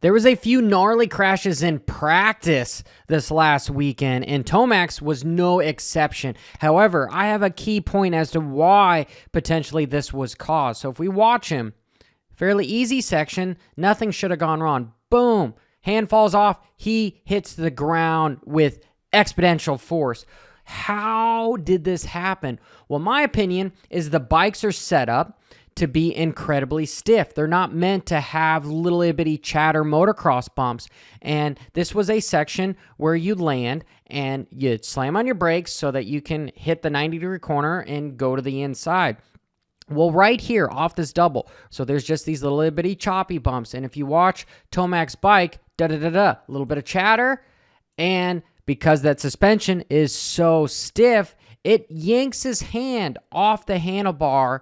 There was a few gnarly crashes in practice this last weekend, and TOMAX was no exception. However, I have a key point as to why potentially this was caused. So if we watch him, fairly easy section, nothing should have gone wrong. Boom, hand falls off, he hits the ground with exponential force. How did this happen? Well, my opinion is the bikes are set up to be incredibly stiff. They're not meant to have little bitty chatter motocross bumps. And this was a section where you land and you slam on your brakes so that you can hit the 90-degree corner and go to the inside. Well, right here off this double, so there's just these little bitty choppy bumps. And if you watch Tomax bike, a little bit of chatter, and because that suspension is so stiff, it yanks his hand off the handlebar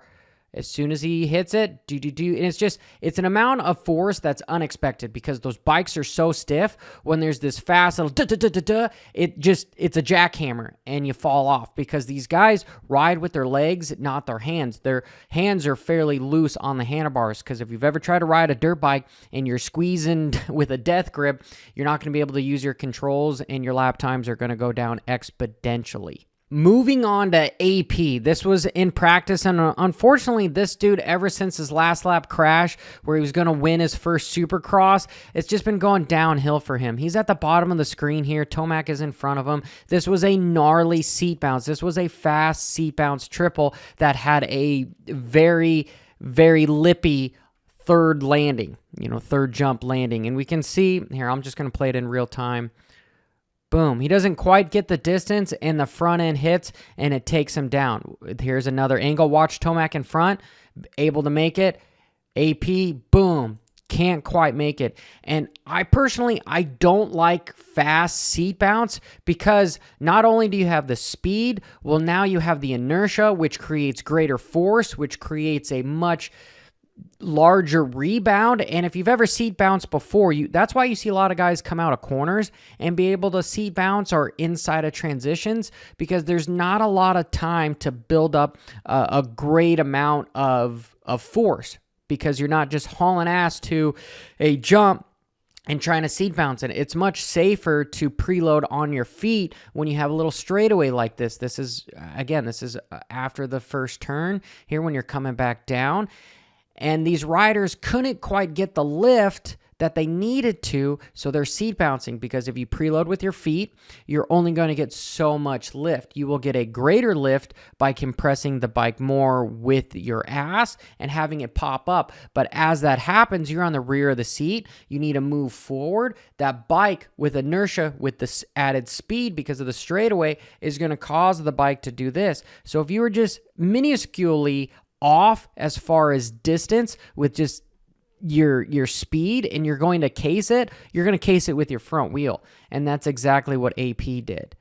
as soon as he hits it, and it's an amount of force that's unexpected because those bikes are so stiff. When there's this fast little it's a jackhammer and you fall off because these guys ride with their legs, not their hands. Their hands are fairly loose on the handlebars because if you've ever tried to ride a dirt bike and you're squeezing with a death grip, you're not going to be able to use your controls and your lap times are going to go down exponentially. Moving on to AP, this was in practice, and unfortunately, this dude, ever since his last lap crash, where he was going to win his first Supercross, it's just been going downhill for him. He's at the bottom of the screen here. Tomac is in front of him. This was a gnarly seat bounce. This was a fast seat bounce triple that had a very, very lippy third landing, third jump landing. And we can see, here, I'm just going to play it in real time. Boom. He doesn't quite get the distance, and the front end hits, and it takes him down. Here's another angle. Watch Tomac in front, able to make it. AP, boom. Can't quite make it. And I don't like fast seat bounce because not only do you have the speed, well, now you have the inertia, which creates greater force, which creates a much larger rebound. And if you've ever seat bounced before, that's why you see a lot of guys come out of corners and be able to seat bounce or inside of transitions, because there's not a lot of time to build up a great amount of force, because you're not just hauling ass to a jump and trying to seat bounce it. It's much safer to preload on your feet when you have a little straightaway like this. This is after the first turn here when you're coming back down. And these riders couldn't quite get the lift that they needed to, so they're seat bouncing, because if you preload with your feet, you're only going to get so much lift. You will get a greater lift by compressing the bike more with your ass and having it pop up. But as that happens, you're on the rear of the seat. You need to move forward. That bike with inertia, with this added speed because of the straightaway, is going to cause the bike to do this. So if you were just minusculely off as far as distance with just your speed and you're going to case it, you're going to case it with your front wheel. And that's exactly what AP did.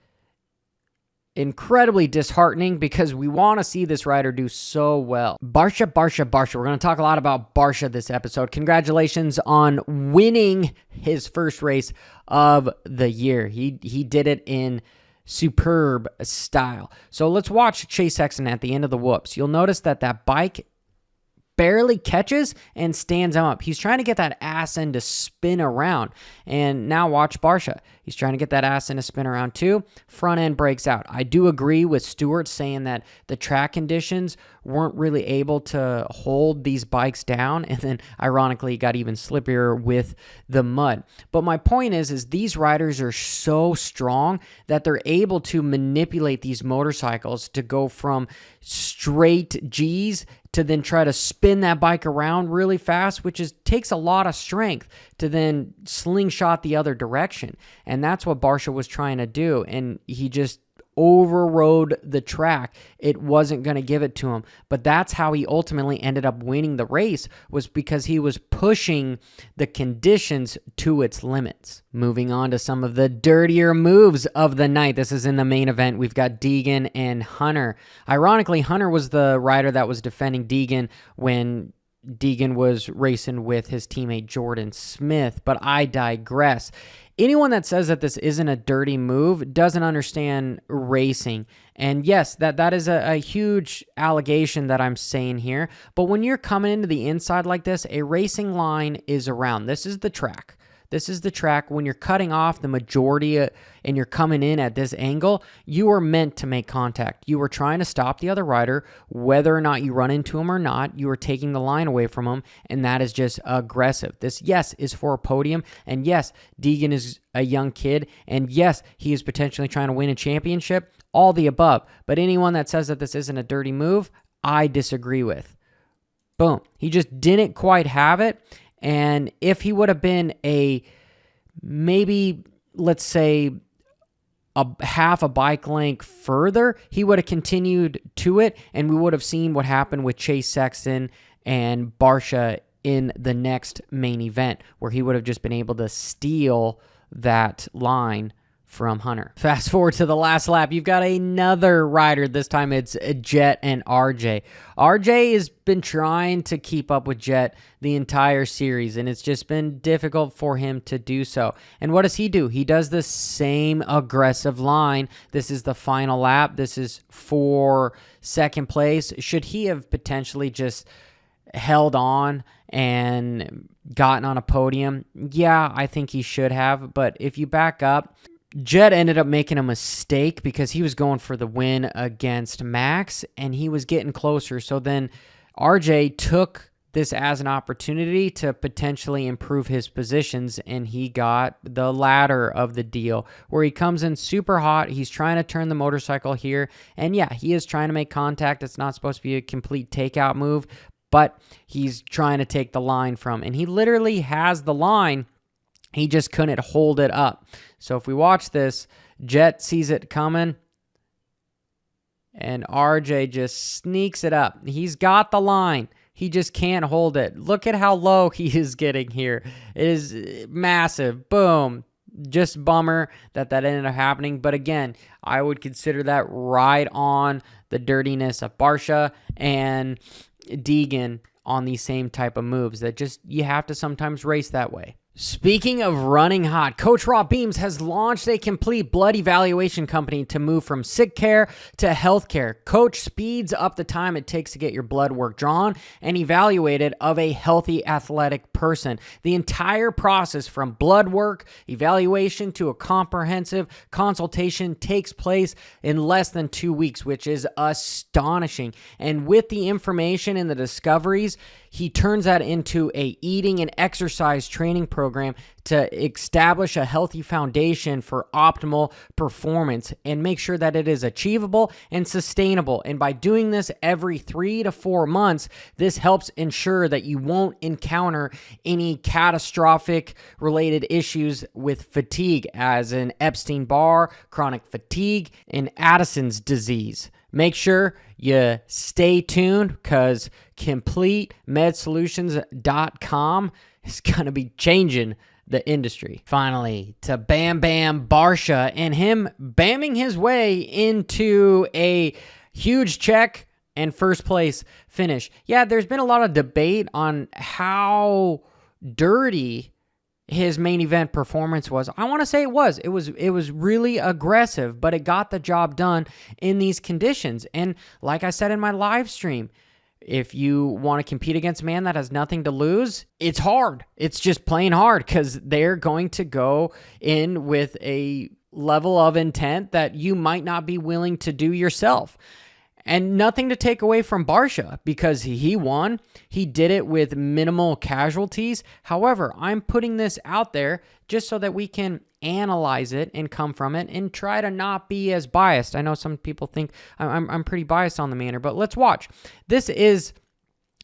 Incredibly disheartening because we want to see this rider do so well. Barsha. We're going to talk a lot about Barsha this episode. Congratulations on winning his first race of the year. He did it in superb style. So let's watch Chase Sexton at the end of the whoops. You'll notice that bike barely catches and stands him up. He's trying to get that ass end to spin around. And now watch Barsha. He's trying to get that ass end to spin around too. Front end breaks out. I do agree with Stewart saying that the track conditions weren't really able to hold these bikes down. And then ironically, it got even slippier with the mud. But my point is these riders are so strong that they're able to manipulate these motorcycles to go from straight G's to then try to spin that bike around really fast, which takes a lot of strength to then slingshot the other direction. And that's what Barsha was trying to do. And he just overrode the track. It wasn't going to give it to him. But that's how he ultimately ended up winning the race, was because he was pushing the conditions to its limits. Moving on to some of the dirtier moves of the night. This is in the main event. We've got Deegan and Hunter. Ironically, Hunter was the rider that was defending Deegan when Deegan was racing with his teammate Jordan Smith, but I digress. Anyone that says that this isn't a dirty move doesn't understand racing. And yes, that is a huge allegation that I'm saying here. But when you're coming into the inside like this, a racing line is around. This is the track. This is the track when you're cutting off the majority and you're coming in at this angle, you are meant to make contact. You are trying to stop the other rider, whether or not you run into him or not. You are taking the line away from him, and that is just aggressive. This, yes, is for a podium, and yes, Deegan is a young kid, and yes, he is potentially trying to win a championship, all the above. But anyone that says that this isn't a dirty move, I disagree with. Boom. He just didn't quite have it. And if he would have been maybe, let's say, a half a bike length further, he would have continued to it, and we would have seen what happened with Chase Sexton and Barsha in the next main event, where he would have just been able to steal that line from Hunter. Fast forward to the last lap. You've got another rider. This time it's Jet and RJ. RJ has been trying to keep up with Jet the entire series, and it's just been difficult for him to do so. And what does he do? He does the same aggressive line. This is the final lap. This is for second place. Should he have potentially just held on and gotten on a podium? Yeah, I think he should have. But if you back up, Jet ended up making a mistake because he was going for the win against Max, and he was getting closer. So then RJ took this as an opportunity to potentially improve his positions, and he got the latter of the deal, where he comes in super hot. He's trying to turn the motorcycle here, and yeah, he is trying to make contact. It's not supposed to be a complete takeout move, but he's trying to take the line from, and he literally has the line. He just couldn't hold it up. So if we watch this, Jet sees it coming, and RJ just sneaks it up. He's got the line. He just can't hold it. Look at how low he is getting here. It is massive. Boom. Just bummer that ended up happening. But again, I would consider that right on the dirtiness of Barsha and Deegan on these same type of moves that just you have to sometimes race that way. Speaking of running hot, Coach Raw Beams has launched a complete blood evaluation company to move from sick care to health care. Coach speeds up the time it takes to get your blood work drawn and evaluated of a healthy athletic person. The entire process from blood work, evaluation to a comprehensive consultation takes place in less than 2 weeks, which is astonishing. And with the information and the discoveries, he turns that into a eating and exercise training program to establish a healthy foundation for optimal performance and make sure that it is achievable and sustainable. And by doing this every 3 to 4 months, this helps ensure that you won't encounter any catastrophic related issues with fatigue, as in Epstein-Barr, chronic fatigue, and Addison's disease. Make sure you stay tuned because CompleteMedSolutions.com is going to be changing the industry. Finally, to Bam Bam Barsha and him bamming his way into a huge check and first place finish. Yeah, there's been a lot of debate on how dirty his main event performance was. I want to say it was really aggressive, but it got the job done in these conditions. And like I said in my live stream, if you want to compete against a man that has nothing to lose, it's hard. It's just plain hard because they're going to go in with a level of intent that you might not be willing to do yourself. And nothing to take away from Barsha because he won. He did it with minimal casualties. However, I'm putting this out there just so that we can analyze it and come from it and try to not be as biased. I know some people think I'm pretty biased on the manner, but let's watch. This is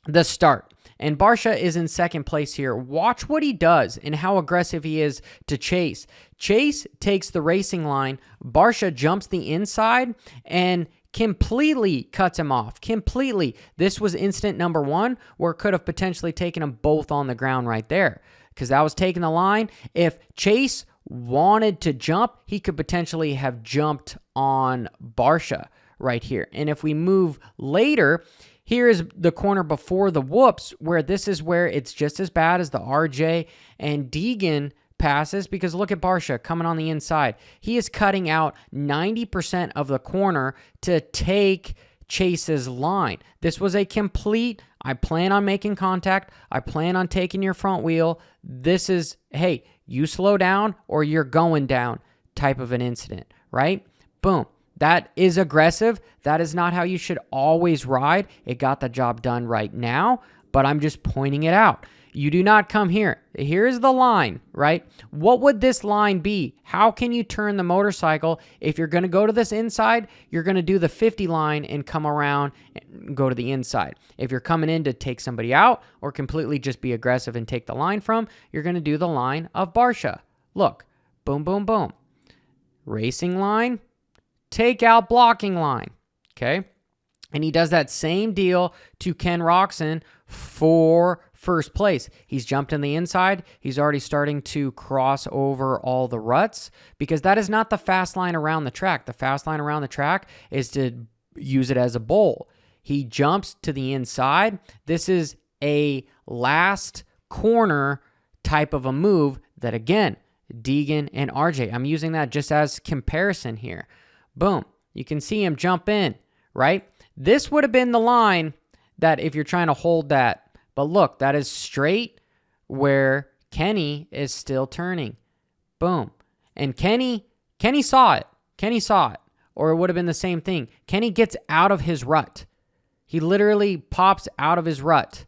the start. And Barsha is in second place here. Watch what he does and how aggressive he is to Chase. Chase takes the racing line. Barsha jumps the inside and completely cuts him off. Completely. This was instant number one, where it could have potentially taken them both on the ground right there, because that was taking the line. If Chase wanted to jump, he could potentially have jumped on Barsha right here. And if we move later, here is the corner before the whoops, where this is where it's just as bad as the RJ and Deegan passes, because look at Barsha coming on the inside. He is cutting out 90% of the corner to take Chase's line. This was a complete, I plan on making contact. I plan on taking your front wheel. This is, hey, you slow down or you're going down type of an incident, right? Boom. That is aggressive. That is not how you should always ride. It got the job done right now, but I'm just pointing it out. You do not come here. Here's the line, right? What would this line be? How can you turn the motorcycle? If you're going to go to this inside, you're going to do the 50 line and come around and go to the inside. If you're coming in to take somebody out or completely just be aggressive and take the line from, you're going to do the line of Barsha. Look, boom, boom, boom. Racing line, take out blocking line, okay? And he does that same deal to Ken Roczen for first place. He's jumped in the inside. He's already starting to cross over all the ruts because that is not the fast line around the track. The fast line around the track is to use it as a bowl. He jumps to the inside. This is a last corner type of a move that, again, Deegan and RJ, I'm using that just as comparison here. Boom. You can see him jump in, right? This would have been the line that if you're trying to hold that. But look, that is straight where Kenny is still turning. Boom. And Kenny saw it. Kenny saw it. Or it would have been the same thing. Kenny gets out of his rut. He literally pops out of his rut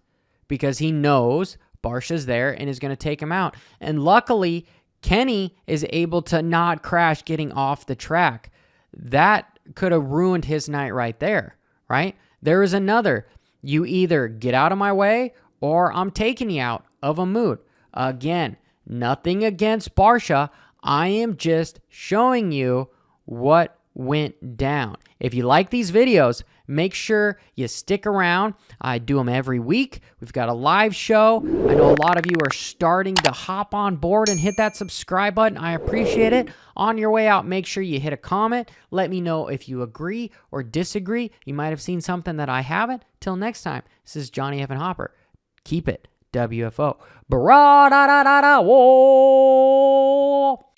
because he knows Barsha's there and is going to take him out. And luckily, Kenny is able to not crash getting off the track. That could have ruined his night right there, right? There is another. You either get out of my way or I'm taking you out of a mood. Again, nothing against Barsha. I am just showing you what went down. If you like these videos, make sure you stick around. I do them every week. We've got a live show. I know a lot of you are starting to hop on board and hit that subscribe button. I appreciate it. On your way out, make sure you hit a comment. Let me know if you agree or disagree. You might have seen something that I haven't. Till next time, this is Johnny Evan Hopper. Keep it WFO. Bra da da da da whoa.